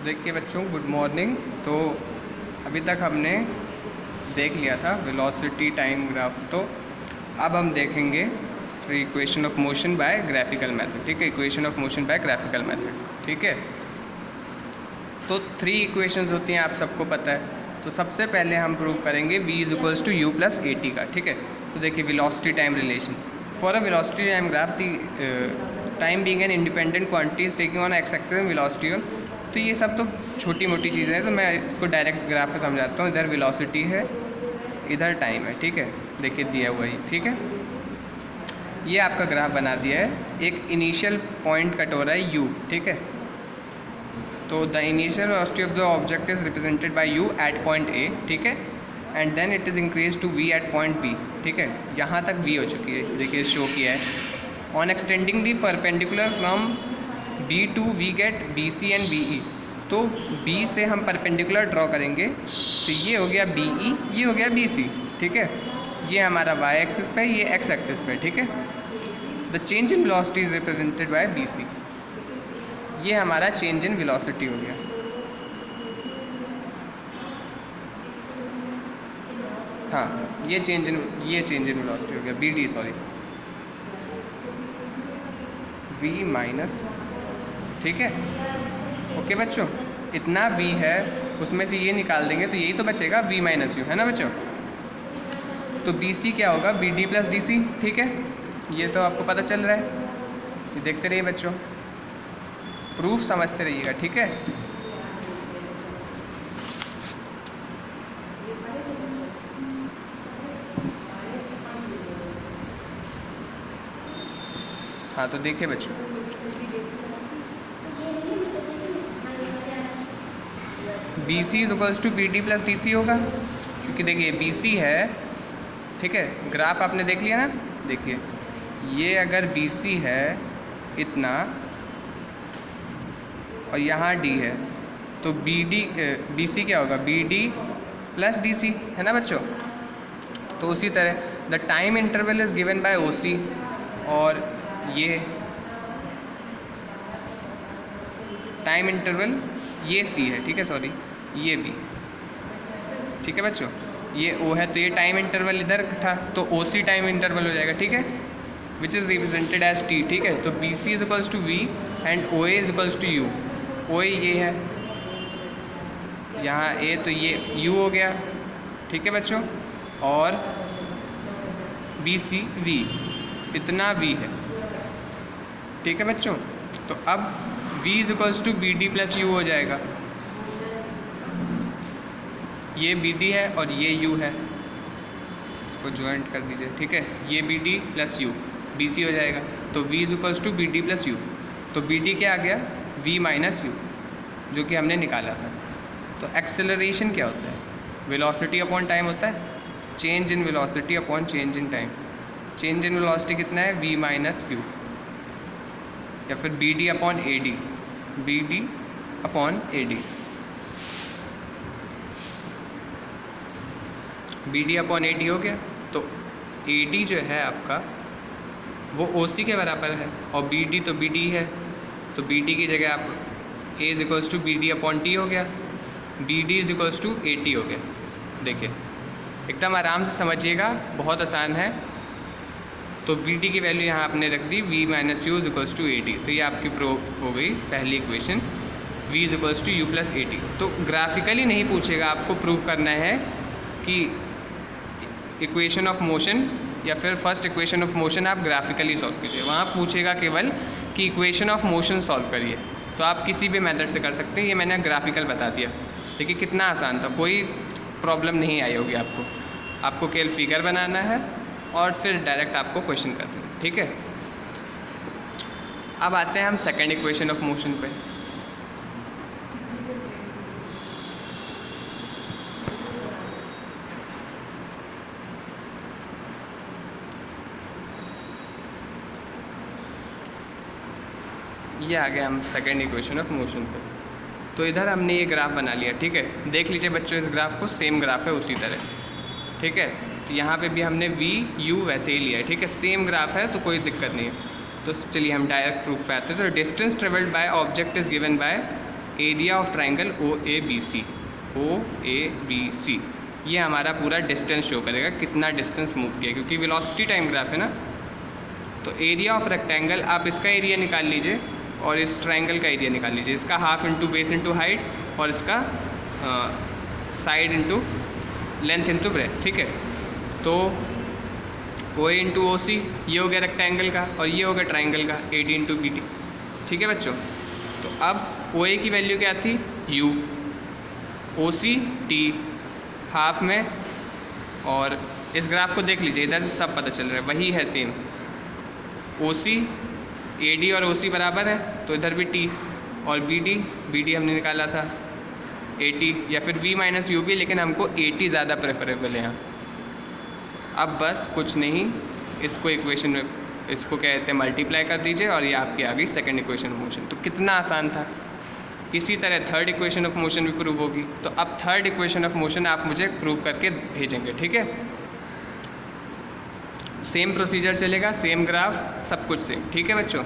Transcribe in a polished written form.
देखिए बच्चों, good morning. तो अभी तक हमने देख लिया था वेलोसिटी टाइम ग्राफ। तो अब हम देखेंगे equation of motion by graphical method. ठीक है, equation of motion by graphical method. ठीक है, तो 3 इक्वेशंस होती हैं, आप सबको पता है। तो सबसे पहले हम प्रूव करेंगे v is equals to u plus a t का। ठीक है, तो देखिए velocity time relation for a velocity time graph the time being an independent quantity is taking on x axis and velocity on. तो ये सब तो छोटी मोटी चीज़ें हैं, तो मैं इसको डायरेक्ट ग्राफ में समझाता हूँ। इधर वेलोसिटी है, इधर टाइम है। ठीक है, देखिए दिया हुआ ही। ठीक है, ये आपका ग्राफ बना दिया है। एक इनिशियल पॉइंट कट हो रहा है u। ठीक है, तो the initial velocity of the object is represented by u at point a। ठीक है, and then it is increase to v at point b। ठीक है, यहाँ तक v हो चुकी है, देखिए शो किया है। On extending the perpendicular from b to we get bc and be। तो b से हम परपेंडिकुलर ड्रॉ करेंगे, तो ये हो गया be, ये हो गया bc। ठीक है, ये हमारा y एक्सिस पे, ये x एक्सिस पे। ठीक है, the change in velocity is represented bye bc। ये हमारा चेंज इन वेलोसिटी हो गया। हाँ, ये चेंज इन वेलोसिटी हो गया, B D, sorry, v minus. ठीक है, ओके बच्चों, इतना v है, उसमें से ये निकाल देंगे तो यही तो बचेगा v माइनस यू, है ना बच्चों। तो bc क्या होगा, B D plus D C. ठीक है, ये तो आपको पता चल रहा है। ये देखते रहिए बच्चों, प्रूफ समझते रहिएगा। ठीक है, हाँ तो देखिए बच्चों, B C is equals to B D plus D C होगा, क्योंकि देखिए बी सी है। ठीक है, ग्राफ आपने देख लिया ना। देखिए ये अगर बी सी है इतना, और यहाँ डी है, तो बी सी क्या होगा, B D plus D C, है ना बच्चों। तो उसी तरह the time interval is given by O C, और ये टाइम इंटरवल ये सी है। ठीक है, सॉरी, ये बी। ठीक है बच्चों, ये ओ है, तो ये टाइम इंटरवल इधर था, तो ओ सी टाइम इंटरवल हो जाएगा। ठीक है, which is represented as T. ठीक है, तो B C is equals to V and O A is equals to U. O A ये है, यहाँ ए, तो ये यू हो गया। ठीक है बच्चों, और बी सी वी, इतना वी है। ठीक है बच्चों, तो अब v is equals to B D plus u हो जाएगा। ये बी डी है और ये u है, इसको ज्वाइंट कर दीजिए। ठीक है, ये B D plus u, B C हो जाएगा। तो v is equals to B D plus u, तो बी डी क्या आ गया, v माइनस यू, जो कि हमने निकाला था। तो एक्सेलरेशन क्या होता है, वेलोसिटी अपॉन टाइम होता है, change in velocity upon change in time. Change in velocity कितना है, v माइनस यू, या फिर B D upon A D, B D upon A D. B D upon A D हो गया, तो A D जो है आपका वो ओ सी के बराबर है, और बी डी तो बी डी है, तो बी डी की जगह आप A is equals to B D upon T हो गया, B D is equals to A T हो गया। देखिए एकदम आराम से समझिएगा, बहुत आसान है। तो बी डी की वैल्यू यहाँ आपने रख दी, v minus u is equals to A t. तो ये आपकी प्रूफ हो गई पहली equation, v is equals to u plus a t. तो ग्राफिकली नहीं पूछेगा, आपको प्रूव करना है कि इक्वेशन ऑफ मोशन या फिर फर्स्ट इक्वेशन ऑफ मोशन आप ग्राफिकली सॉल्व कीजिए। वहाँ पूछेगा केवल कि इक्वेशन ऑफ मोशन सॉल्व करिए, तो आप किसी भी मेथड से कर सकते हैं। ये मैंने ग्राफिकल बता दिया। देखिए कितना आसान था, कोई प्रॉब्लम नहीं आई होगी आपको। आपको केवल फिगर बनाना है और फिर डायरेक्ट आपको क्वेश्चन कर देना। ठीक है, अब आते हैं हम सेकेंड इक्वेशन ऑफ मोशन पे। ये आ गया हम सेकेंड इक्वेशन ऑफ मोशन पे। तो इधर हमने ये ग्राफ बना लिया। ठीक है, देख लीजिए बच्चों, इस ग्राफ को सेम ग्राफ है उसी तरह। ठीक है, तो यहाँ पे भी हमने v u वैसे ही लिया है। ठीक है, सेम ग्राफ है, तो कोई दिक्कत नहीं है। तो चलिए हम डायरेक्ट प्रूफ पे आते हैं। तो distance travelled by object is given by area of triangle O A B C, ये हमारा पूरा डिस्टेंस शो करेगा, कितना डिस्टेंस मूव किया, क्योंकि वेलोसिटी टाइम ग्राफ है ना। तो एरिया ऑफ रेक्टेंगल, आप इसका एरिया निकाल लीजिए और इस ट्राइंगल का एरिया निकाल लीजिए, इसका half into base into height और इसका side into length into breadth, ठीक है। तो ओ ए इंटू ओ सी, ये हो गया रेक्टेंगल का, और ये हो गया ट्राइंगल का, A D into B D, ठीक है बच्चों। तो अब ओ ए की वैल्यू क्या थी, u, O C T half में, और इस ग्राफ को देख लीजिए, इधर से सब पता चल रहा है, वही है same, O C A D और ओ सी बराबर है, तो इधर भी टी, और बी डी हमने निकाला था ए टी, या फिर वी माइनस यू भी, लेकिन हमको ए टी ज़्यादा प्रेफरेबल है यहाँ। अब बस कुछ नहीं, इसको इक्वेशन में, इसको क्या कहते हैं, मल्टीप्लाई कर दीजिए और ये आपकी आ गई सेकेंड इक्वेशन ऑफ मोशन। तो कितना आसान था। इसी तरह थर्ड इक्वेशन ऑफ मोशन भी प्रूव होगी। तो अब थर्ड इक्वेशन ऑफ मोशन आप मुझे प्रूव करके भेजेंगे, ठीक है। सेम प्रोसीजर चलेगा, सेम ग्राफ, सब कुछ सेम, ठीक है बच्चों।